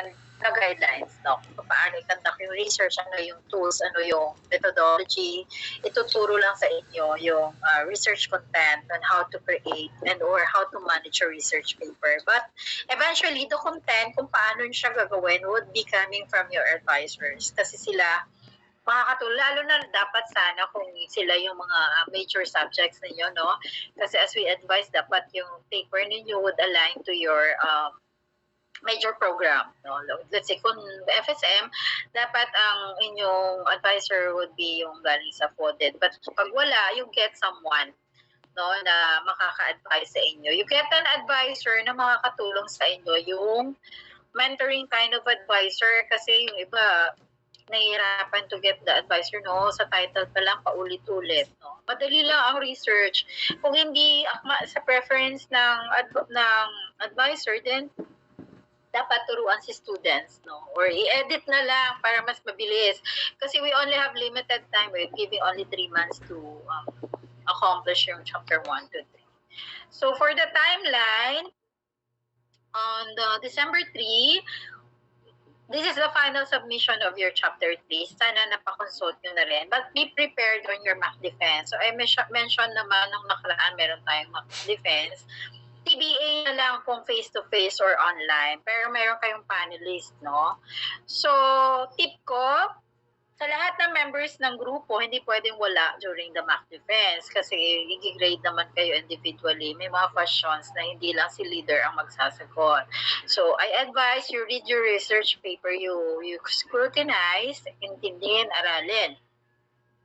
and the guidelines, no? Paano i-conduct yung research, ano yung tools, ano yung methodology. Ituturo lang sa inyo yung research content and how to create and or how to manage your research paper. But eventually, the content, kung paano siya gagawin, would be coming from your advisors. Kasi sila, makakatulong, lalo na dapat sana kung sila yung mga major subjects ninyo, no? Kasi as we advise, dapat yung paper ninyo would align to your major program, no? Let's say kung FSM, dapat ang inyong advisor would be yung galing sa FODED. But pag wala, you get someone, no, na makaka-advise sa inyo. You get an advisor na makakatulong sa inyo, yung mentoring kind of advisor, kasi yung iba nahihirapan to get the advisor, no? Sa title pa lang, paulit-ulit, no? Madali lang ang research. Kung hindi akma sa preference ng advisor, then dapat turuan si students, no? Or i-edit na lang para mas mabilis. Kasi we only have limited time. We're giving only 3 months to accomplish yung chapter 1 to 3. So for the timeline, on December 3, this is the final submission of your chapter 3. Sana napakonsult nyo na rin. But be prepared on your mock defense. So I mentioned naman nung nakaraan, meron tayong mock defense. TBA na lang kung face-to-face or online. Pero meron kayong panelist, no? So, tip ko, sa lahat ng members ng grupo, hindi pwedeng wala during the mock defense kasi i-grade naman kayo individually. May mga questions na hindi lang si leader ang magsasagot. So, I advise you read your research paper, you scrutinize, intindihin, aralin.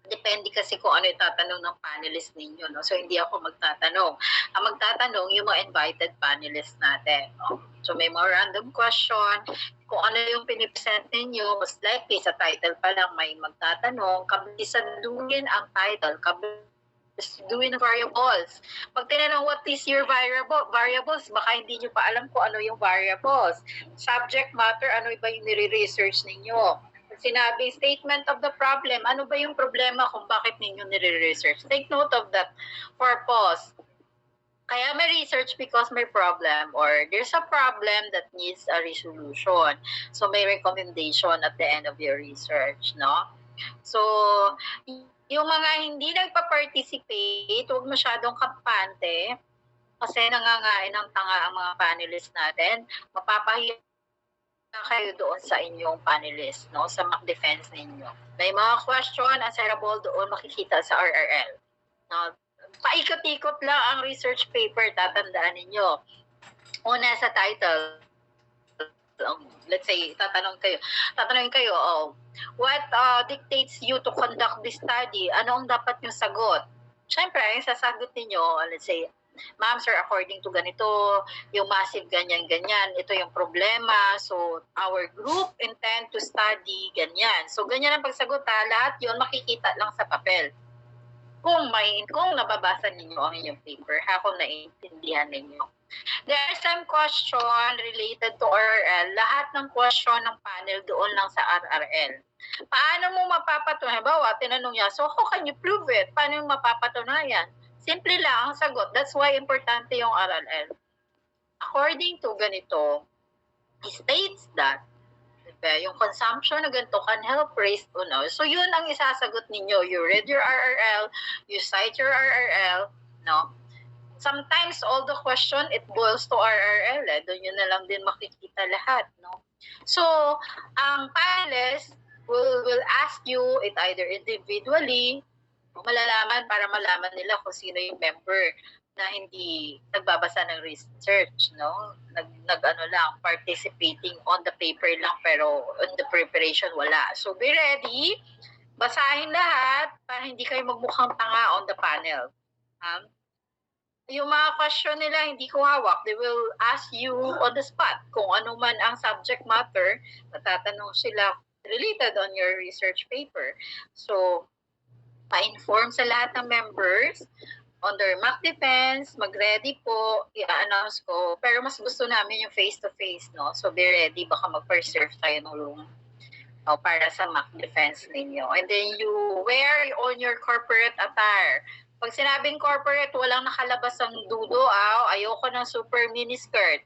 Depende kasi kung ano yung tatanong ng panelist ninyo, no? So, hindi ako magtatanong. Ang magtatanong, yung mga invited panelists natin, no? So, may mga random question. Kung ano yung pinipresent ninyo, most likely sa title pa lang may magtatanong, kabisaduhin ang title, kabisaduhin ang variables. Pag tinanong, what is your variables, baka hindi nyo pa alam kung ano yung variables. Subject matter, ano ba yung nire-research ninyo. Sinabi, statement of the problem, ano ba yung problema kung bakit ninyo nire-research? Take note of that purpose. Kaya may research because may problem or there's a problem that needs a resolution. So may recommendation at the end of your research, no? So, yung mga hindi nagpa-participate, huwag masyadong kampante kasi nangangain ng tanga ang mga panelists natin. Mapapahiya kayo doon sa inyong panelist, no? Sa mock defense ninyo. May mga question, answerable doon makikita sa RRL. No? Paikot-ikot lang ang research paper, tatandaan ninyo. Una sa title, let's say, tatanungin kayo, what dictates you to conduct this study? Ano ang dapat yung sagot? Siyempre, yung sasagot ninyo, let's say, ma'am, sir, according to ganito, yung massive ganyan-ganyan, ito yung problema. So, our group intend to study ganyan. So, ganyan ang pagsagot ha. Lahat yun makikita lang sa papel. Kung nababasa ninyo ang inyong paper, kung naiintindihan ninyo. There are some question related to RRL. Lahat ng question ng panel doon lang sa RRL. Paano mo mapapatunayan? Bawa, tinanong niya, so how can you prove it? Paano mo mapapatunayan? Simple lang ang sagot. That's why importante yung RRL. According to ganito, states that yung consumption na ganito can help raise uno. So yun ang isasagot ninyo. You read your RRL, you cite your RRL, no? Sometimes all the question, it boils to RRL. Doon yun na lang din makikita lahat, no? So, ang panelists will ask you it either individually, malalaman para malaman nila kung sino yung member na hindi nagbabasa ng research, no? Nag-ano lang, participating on the paper lang pero on the preparation wala. So be ready, basahin lahat para hindi kayo magmukhang tanga on the panel. Yung mga question nila hindi ko hawak, they will ask you on the spot kung ano man ang subject matter, matatanong sila related on your research paper. So, pa-inform sa lahat ng members on their mock defense, mag-ready po, i-announce ko. Pero mas gusto namin yung face-to-face, no? So be ready, baka mag-preserve tayo ng room para sa mock defense ninyo. And then you wear on your corporate attire. Pag sinabing corporate, walang nakalabas ang dudo, ayoko ng super mini skirt.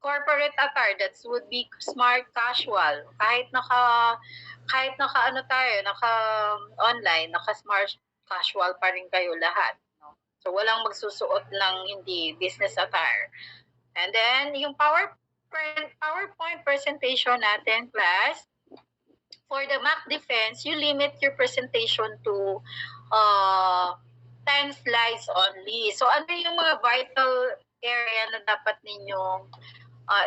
corporate attire, that would be smart casual. Kahit naka ano tayo, naka online, naka smart casual pa rin kayo lahat, no? So walang magsusuot ng hindi business attire. And then yung PowerPoint presentation natin, class, for the mock defense, you limit your presentation to 10 slides only. So ano yung mga vital area na dapat ninyong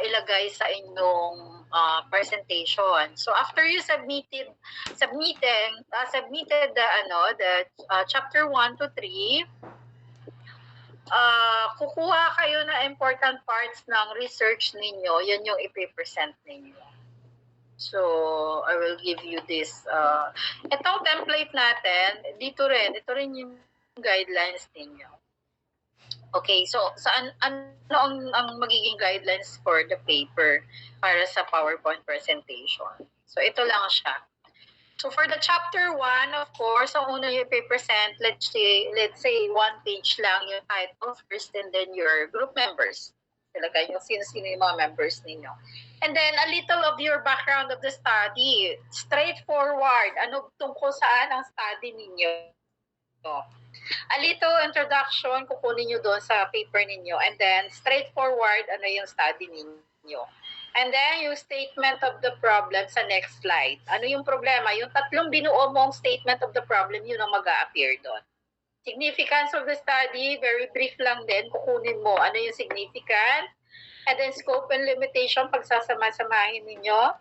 ilagay sa inyong presentation. So after you submitted the chapter 1 to 3, kukuha kayo na important parts ng research ninyo, yun yung ipipresent ninyo. So, I will give you this. Itong template natin, ito rin yung guidelines ninyo. Okay, so ano ang magiging guidelines for the paper para sa PowerPoint presentation? So, ito lang siya. So, for the chapter 1, of course, ang una yung i-present, let's say one page lang yung title first, and then your group members. Ilagay nyo sino-sino yung mga members ninyo. And then, a little of your background of the study. Straightforward. Ano tungkol saan ang study ninyo? A little introduction, kukunin nyo doon sa paper ninyo. And then, straightforward, ano yung study ninyo. And then, yung statement of the problem sa next slide. Ano yung problema? Yung tatlong binuo mong statement of the problem, yun ang mag-a-appear doon. Significance of the study, very brief lang din. Kukunin mo ano yung significant. And then scope and limitation, pagsasama-samahin ninyo.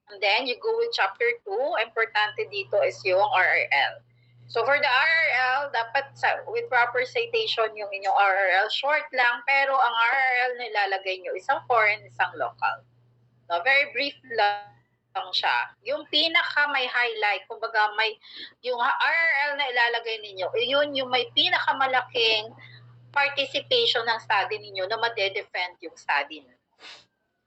And then you go with chapter 2. Importante dito is yung RRL. So for the RRL, dapat with proper citation yung inyong RRL. Short lang, pero ang RRL na ilalagay nyo, isang foreign, isang local. No, very brief lang siya. Yung pinaka may highlight, kumbaga yung RRL na ilalagay ninyo, yun yung may pinakamalaking participation ng study ninyo na made-defend yung study ninyo.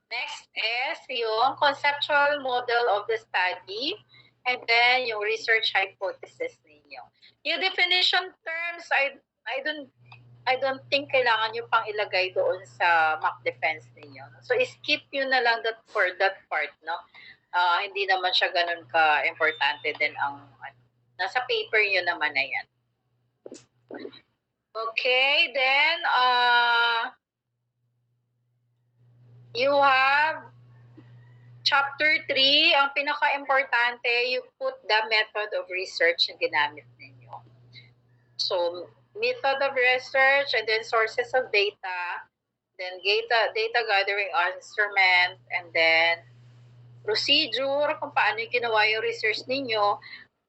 Next is yung conceptual model of the study, and then yung research hypothesis ninyo. Yung definition terms, I don't think kailangan nyo pang ilagay doon sa mock defense ninyo. So, skip yun na lang for that part, no? Hindi naman siya ganun ka-importante din ang nasa paper nyo naman na yan. Okay, then you have chapter 3, ang pinaka-importante, you put the method of research na ginamit ninyo. So, method of research, and then sources of data, then data gathering instrument, and then procedure, kung paano yung ginawa yung research ninyo.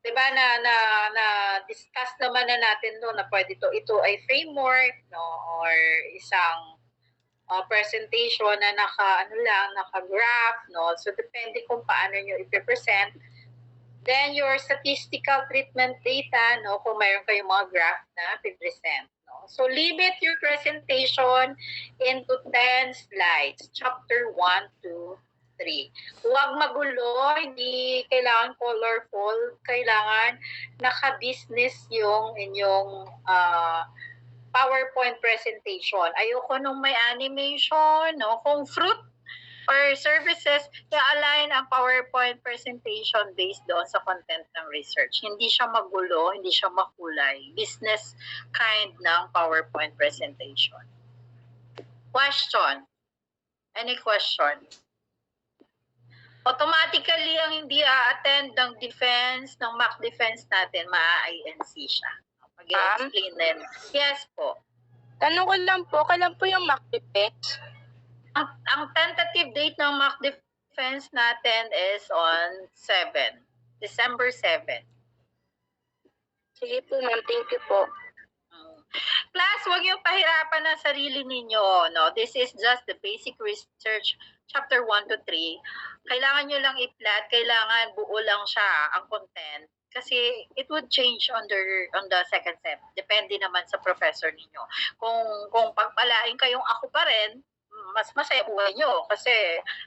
Diba na-discuss naman na natin doon na pwede ito ay framework, no, or isang presentation na naka-graph, no. So depende kung paano nyo i-present. Then your statistical treatment data, no, kung mayroon kayong mga graph na i-present, no. So limit your presentation into 10 slides, chapter 1 to 3. Huwag magulo, hindi kailangan colorful, kailangan naka-business yung inyong PowerPoint presentation. Ayoko nung may animation, no? Kung fruit or services, i-align ang PowerPoint presentation based doon sa content ng research. Hindi siya magulo, hindi siya makulay. Business kind ng PowerPoint presentation. Question? Any question? Automatically, ang hindi a-attend ng defense, ng mock defense natin, ma-INC siya. Mag-explain din. Yes po. Tanong ko lang po, kailan po yung mock defense? Ang tentative date ng mock defense natin is on 7. December 7. Sige po ma'am, thank you po. Class, huwag yung pahirapan ng sarili ninyo. No? This is just the basic research, chapter 1 to 3. Kailangan nyo lang i-plot, kailangan buo lang siya ang content. Kasi it would change on the second step. Depende naman sa professor ninyo. Kung pagpalain kayong ako pa rin, mas masaya buhay nyo. Kasi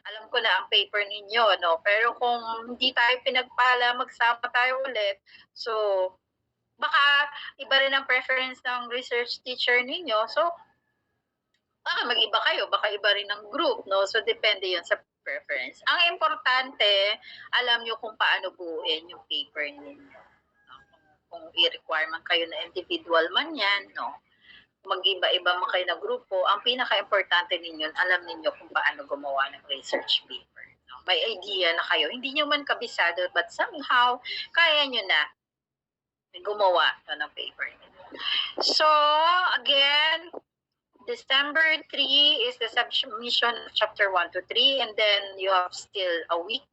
alam ko na ang paper ninyo. No? Pero kung hindi tayo pinagpala, magsama tayo ulit. So, baka iba rin ang preference ng research teacher ninyo. So, baka mag-iba kayo, baka iba rin ng group, no? So, depende yun sa preference. Ang importante, alam nyo kung paano buuin yung paper ninyo. No? Kung i-require man kayo na individual man yan, no? Mag-iba-iba man kayo na grupo, ang pinaka-importante ninyo, alam ninyo kung paano gumawa ng research paper. No? May idea na kayo. Hindi nyo man kabisado, but somehow, kaya nyo na gumawa ng paper ninyo. So, again, December 3 is the submission of chapter 1 to 3, and then you have still a week.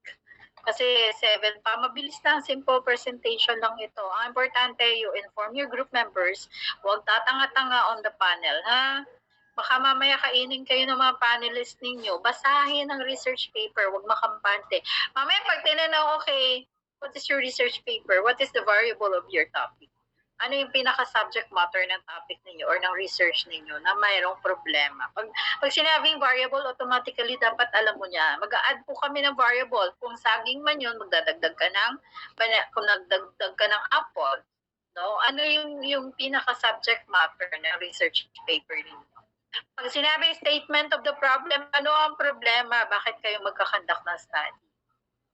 Kasi 7 pa, mabilis lang, simple presentation lang ito. Ang importante, you inform your group members, huwag tatanga-tanga on the panel, ha? Baka mamaya kainin kayo ng mga panelists ninyo. Basahin ang research paper, huwag makampante. Mamaya pag tinanong, okay, what is your research paper? What is the variable of your topic? Ano yung pinaka-subject matter ng topic ninyo or ng research ninyo na mayroong problema. Pag sinabing variable, automatically dapat alam mo niya. Mag-a-add po kami ng variable. Kung saging man yun, magdadagdag ka ng, kung nagdagdag ka ng apple, no? Ano yung pinaka-subject matter ng research paper ninyo? Pag sinabing statement of the problem, ano ang problema? Bakit kayo magkakandak ng study?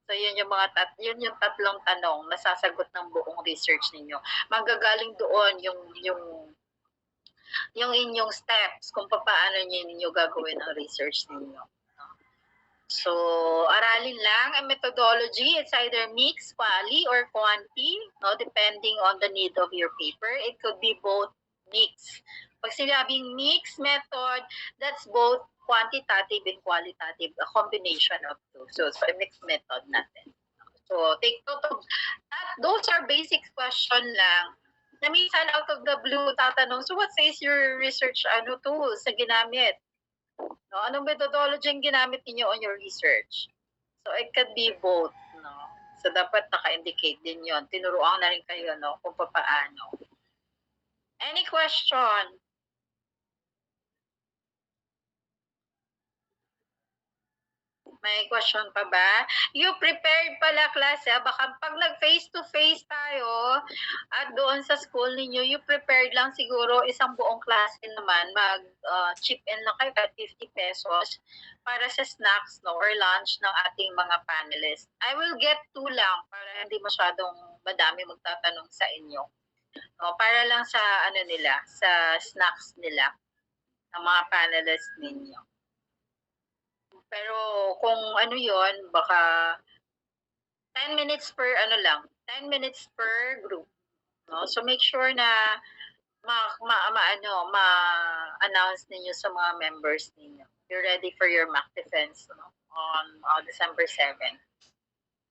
So yun yung yun yung tatlong tanong na sasagot ng buong research ninyo. Magagaling doon yung inyong steps kung paano ninyo gagawin ang research ninyo. So, aralin lang ang methodology. It's either mix, quali, or quanti, no? Depending on the need of your paper. It could be both mix. Pag sinabing mix method, that's both quantitative and qualitative, a combination of two. So a mixed method natin. So, take note of that. Those are basic question lang. Na minsan out of the blue tatanong, so what says your research tools na ginamit? No? Anong methodology ang ginamit niyo on your research? So, it could be both. No? So, dapat naka-indicate din yon. Tinuruan na rin kayo kung paano. Any question? May question pa ba? You prepared pala, class, ha? Baka pag nag-face-to-face tayo at doon sa school ninyo, you prepared lang siguro isang buong klase naman. Mag-chip in lang kayo at 50 pesos para sa snacks or lunch ng ating mga panelists. I will get 2 lang para hindi masyadong madami magtatanong sa inyo. Para lang sa sa snacks nila, ng mga panelists ninyo. Pero kung yon, baka 10 minutes per 10 minutes per group. No? So make sure na ma-announce ninyo sa mga members ninyo. You're ready for your mock defense on December 7.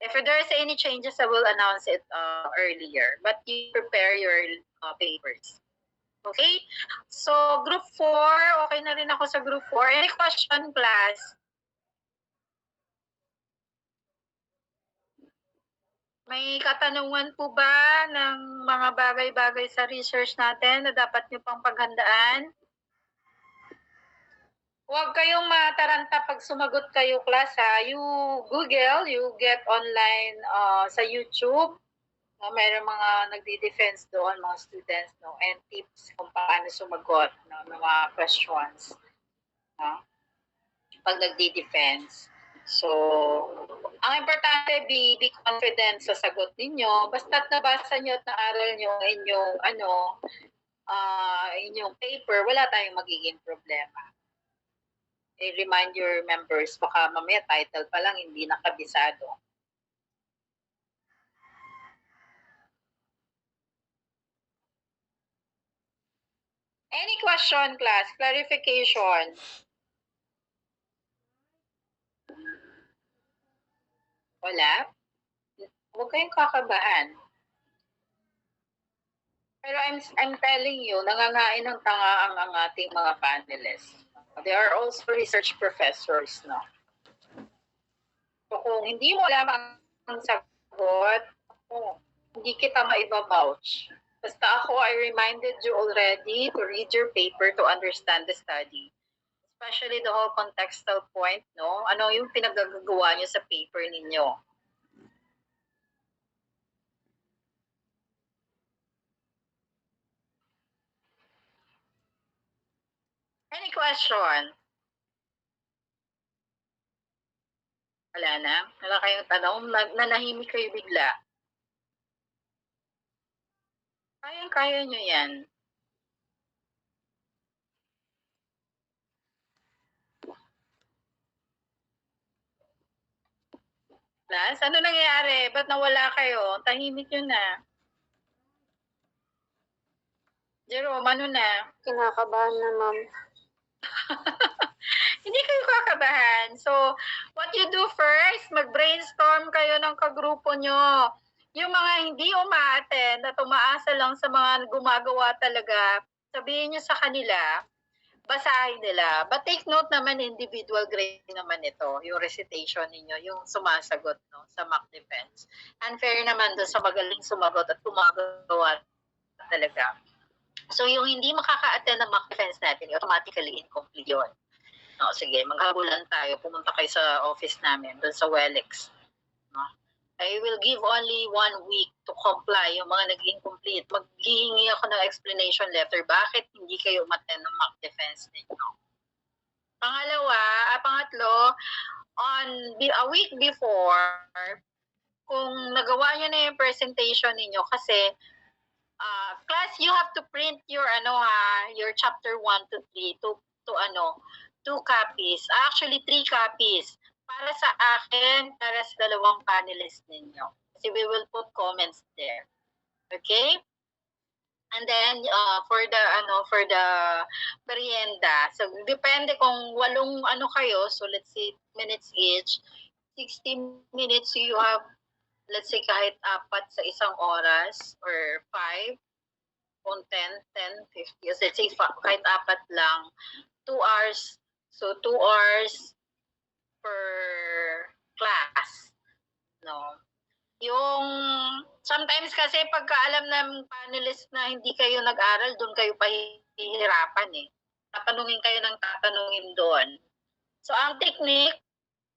If there's any changes, I will announce it earlier. But you prepare your papers. Okay? So, group 4, okay na rin ako sa group 4. Any question, class? May katanungan po ba ng mga bagay-bagay sa research natin na dapat nyo pang paghandaan? Huwag kayong mataranta pag sumagot kayo, class, ha? You Google, you get online sa YouTube. Mayroong mga nagdi-defense doon, mga students, and tips kung paano sumagot ng mga questions. Pag nagdi-defense. So, ang importante, be confident sa sagot ninyo. Basta't nabasa nyo at naaral nyo inyong paper, wala tayong magiging problema. I-remind your members, baka mamaya title pa lang, hindi nakabisado. Any question, class? Clarification? Wala? Huwag kayong kakabahan. Pero I'm telling you, nangangain ng tanga ang ating mga panelists. They are also research professors, no? So kung hindi mo alam ang sagot, hindi kita maibabouch. Basta ako, I reminded you already to read your paper to understand the study. Especially the whole contextual point, no? Ano yung pinagagawa niyo sa paper ninyo? Any question? Wala na? Wala kayong tanong? Nanahimik kayo bigla? Kayang-kaya nyo yan. Plus, ano nangyayari? Ba't nawala kayo? Tahimik yun na. Jerome, ano na? Kinakabahan na, ma'am. Hindi kayo kakabahan. So, what you do first, mag-brainstorm kayo ng kagrupo nyo. Yung mga hindi umaattend at umaasa lang sa mga gumagawa talaga, sabihin nyo sa kanila, basahin nila. But take note naman, individual grade naman ito, yung recitation ninyo, yung sumasagot no, sa mock defense. Unfair naman doon sa magaling sumagot at gumagawa talaga. So, yung hindi makaka-attend ng mock defense natin, automatically incomplete yun. No, sige, maghabulan tayo. Pumunta kayo sa office namin, doon sa WELEX. No? I will give only 1 week to comply yung mga naging complete. Maghihingi ako ng explanation letter. Bakit hindi kayo umattend ng mock defense ninyo? Pangatlo, on a week before, kung nagawa nyo na yung presentation ninyo, kasi class, you have to print your your chapter 1 to 3 to 2 copies. Actually, 3 copies. Para sa akin, para sa dalawang panelists ninyo. Kasi we will put comments there. Okay? And then for the merienda. So depende kung 8 kayo, so let's say minutes each. 60 minutes you have, let's say kahit 4 sa isang oras or 5 kung 10, 50. So let's say kahit 4 lang, 2 hours. So 2 hours per class. No. Yung sometimes kasi pagka alam ng panelist na hindi kayo nag-aral, doon kayo pahihirapan eh. Tatanungin kayo ng tatanungin doon. So ang technique,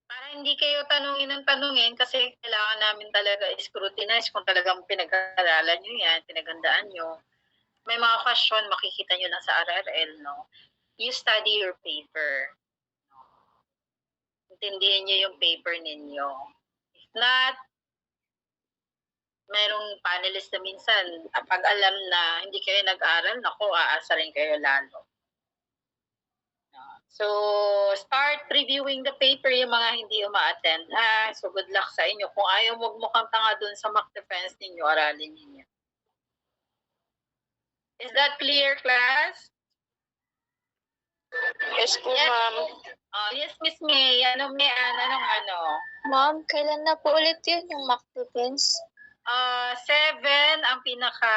para hindi kayo tanungin ng tanungin, kasi kailangan namin talaga scrutinize kung talagang pinag-aralan nyo yan, pinagandaan nyo. May mga question, makikita nyo lang sa RRL, no? You study your paper. Intindihin nyo yung paper ninyo. If not, merong panelist na minsan, pag alam na hindi kayo nag-aral, naku, aasa rin kayo lalo. So, start reviewing the paper yung mga hindi uma-attend. So, good luck sa inyo. Kung ayaw magmukhang tanga dun sa mock defense ninyo, aralin ninyo. Is that clear, class? Yes po, ma'am. Yes, Miss May. Anong Ma'am, kailan na po ulit yun yung mock defense? 7 ang pinaka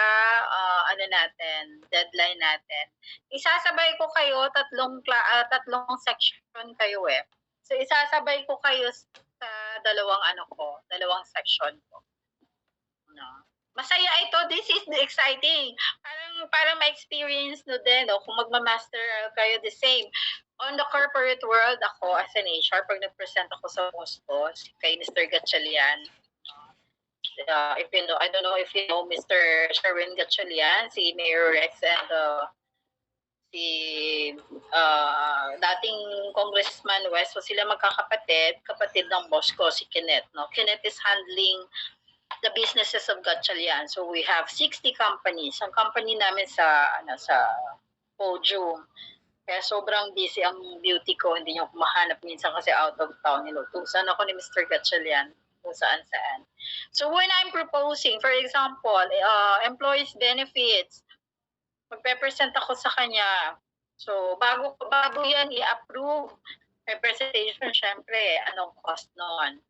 deadline natin. Isasabay ko kayo tatlong section kayo eh. So isasabay ko kayo sa dalawang section ko. No. Masaya ito, this is the exciting. Para ma-experience no din, no? Kung magma-master kayo the same. On the corporate world, ako as an HR, pag nag-present ako sa post ko, kay Mr. Gatchalian, if you know, I don't know if you know Mr. Sherwin Gatchalian, si Mayor Rex and si dating Congressman West, so sila magkakapatid, kapatid ng boss ko, si Kenneth. No? Kenneth is handling the businesses of Gatchalian. So we have 60 companies. Ang company namin sa Podium. Kaya sobrang busy ang beauty ko, hindi niyo mahanap minsan kasi out of town. Inutusan ako ni Mr. Gatchalian kung saan-saan. So when I'm proposing, for example, employees benefits, magpe-present ako sa kanya. So bago yan i-approve, may presentation syempre, anong cost noon.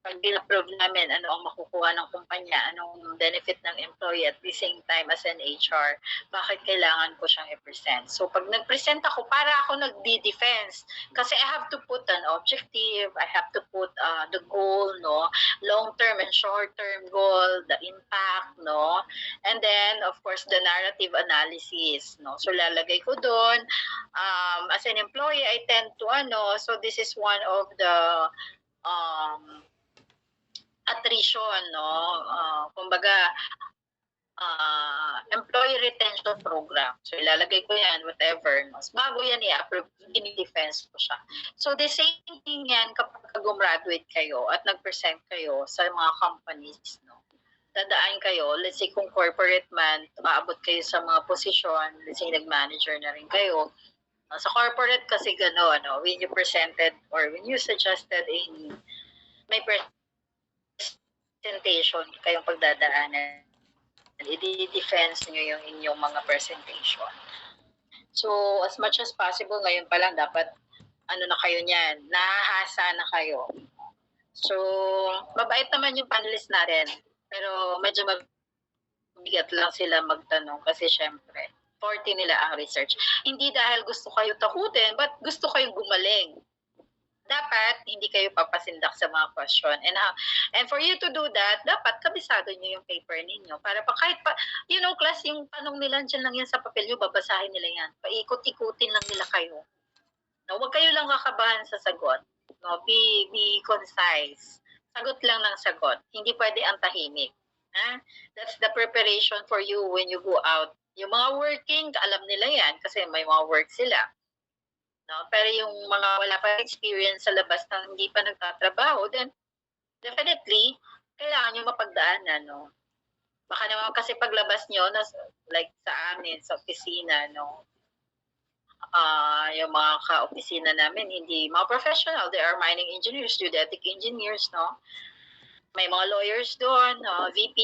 Pag din-approve namin, ano ang makukuha ng kumpanya, anong benefit ng employee at the same time as an HR, bakit kailangan ko siyang i-present. So pag nag-present ako, para ako nagdi-defense. Kasi I have to put an objective, I have to put the goal, no? Long-term and short-term goal, the impact, no? And then, of course, the narrative analysis, no? So lalagay ko doon. As an employee, I tend to, so this is one of the attrition, no? Kumbaga, employee retention program. So ilalagay ko yan, whatever. Mas bago yan i-approve, in-defense ko siya. So the same thing yan kapag gumraduate kayo at nag-present kayo sa mga companies, no? Dadaan kayo, let's say kung corporate man, maabot kayo sa mga posisyon, let's say nag-manager na rin kayo. Sa corporate kasi gano'n, no? When you presented or when you suggested may presentation kayong pagdadaanan, i-defense nyo yung inyong mga presentation. So, as much as possible, ngayon pa lang, dapat, na kayo niyan, nahahasa na kayo. So, mabait naman yung panelist natin, pero medyo mabigat lang sila magtanong kasi syempre, 40 nila ang research. Hindi dahil gusto kayo takutin, but gusto kayo gumaling. Dapat hindi kayo papasindak sa mga question. And for you to do that, dapat kabisado nyo yung paper ninyo. Para pa kahit pa, class, yung tanong nila, dyan lang yan sa papel nyo, babasahin nila yan. Paikot-ikutin lang nila kayo. No, huwag kayo lang kakabahan sa sagot. No, be concise. Sagot lang ng sagot. Hindi pwede ang tahimik. That's the preparation for you when you go out. Yung mga working, alam nila yan kasi may mga work sila. No? Pero yung mga wala pa experience sa labas na hindi pa nagtatrabaho, then definitely, kailangan nyo mapagdaanan. No? Baka naman kasi paglabas nyo, like sa amin, sa opisina, no? Yung mga ka-opisina namin, hindi mga professional. They are mining engineers, geodetic engineers, no? May mga lawyers doon, VP,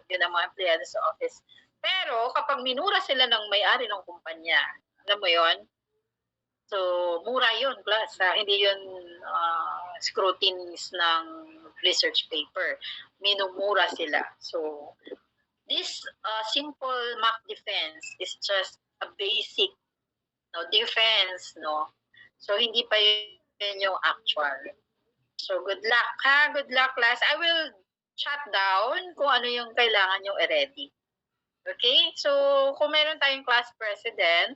yun ang mga empleyado sa office. Pero kapag minura sila ng may-ari ng kumpanya, alam mo yon, so mura yun, plus hindi yun scrutinies ng research paper. Minumura sila. So this simple mock defense is just a basic defense, no? So hindi pa yun yung actual. So good luck, ha? Good luck, class. I will chat down kung ano yung kailangan yung i-ready. Okay? So, kung meron tayong class president,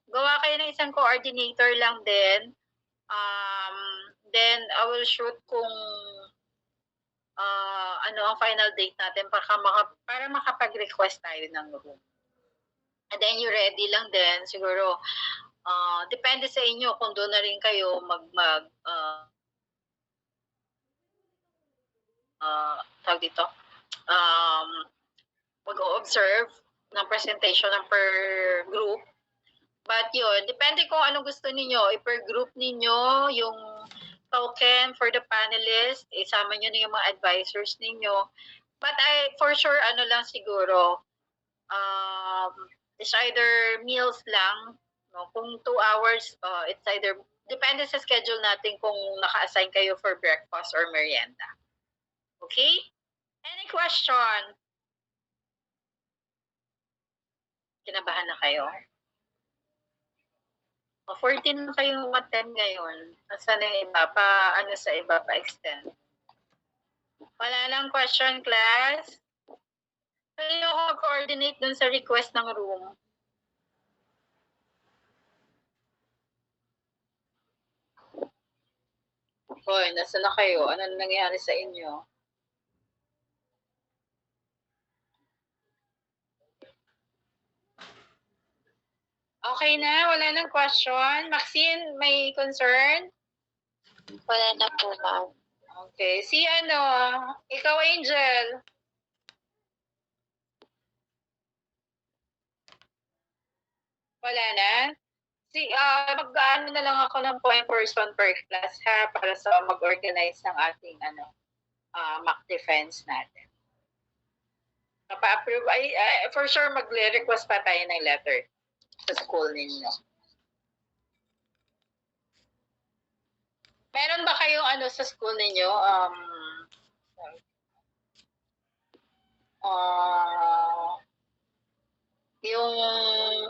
gawa kayo ng isang coordinator lang din. Then, I will shoot kung ano ang final date natin para makapag-request tayo ng room. And then, you ready lang din. Siguro, depende sa inyo kung doon na rin kayo tawag dito, mag-o-observe ng presentation ng per group. But yun, depende kung anong gusto ninyo. I-per group ninyo yung token for the panelists. Isama nyo na yung mga advisors ninyo. But for sure, lang siguro, it's either meals lang. No? Kung 2 hours, it's either, depende sa schedule natin kung naka-assign kayo for breakfast or merienda. Okay? Any question? Kinabahan na kayo? 14 na kayo attend ngayon. Saan na iba? Sa iba pa-extend? Wala lang question, class? Pwede ako mag-coordinate dun sa request ng room. Hoy, nasa na kayo? Ano nangyari sa inyo? Okay na? Wala nang question? Maxine, may concern? Wala na po, ma'am. Okay. Si ikaw, Angel. Wala na? Mag-ano na lang ako ng point person per class, ha? Para sa mag-organize ng ating mock defense natin. Mapa-approve. For sure, mag-request pa tayo ng letter sa school ninyo. Meron ba kayong sa school ninyo? Yung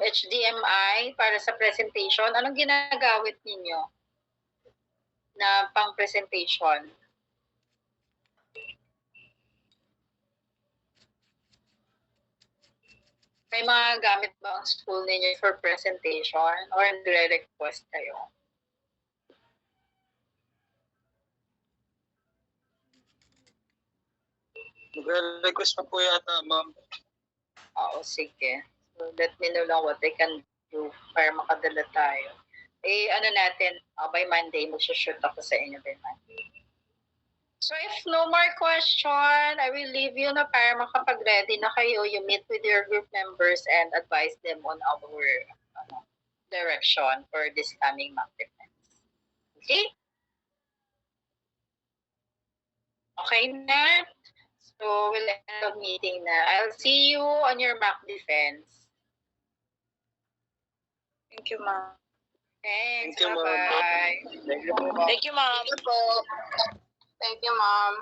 HDMI para sa presentation, anong ginagamit ninyo na pang presentation? May mga gamit ba ang school ninyo for presentation or nagre-request kayo? Nagre-request pa po yata, ma'am. O sige. So let me know lang what I can do para makadala tayo. Ano natin, by Monday, mag-shoot ako sa inyo by Monday. So if no more question, I will leave you na para makapag-ready na kayo. You meet with your group members and advise them on our direction for this coming mock defense. Okay? Okay na? So we'll end the meeting na. I'll see you on your mock defense. Thank you, ma'am. Thanks. Thank you, ma'am. Bye-bye. Thank you po, ma'am. Thank you, ma'am. Thank you, ma'am.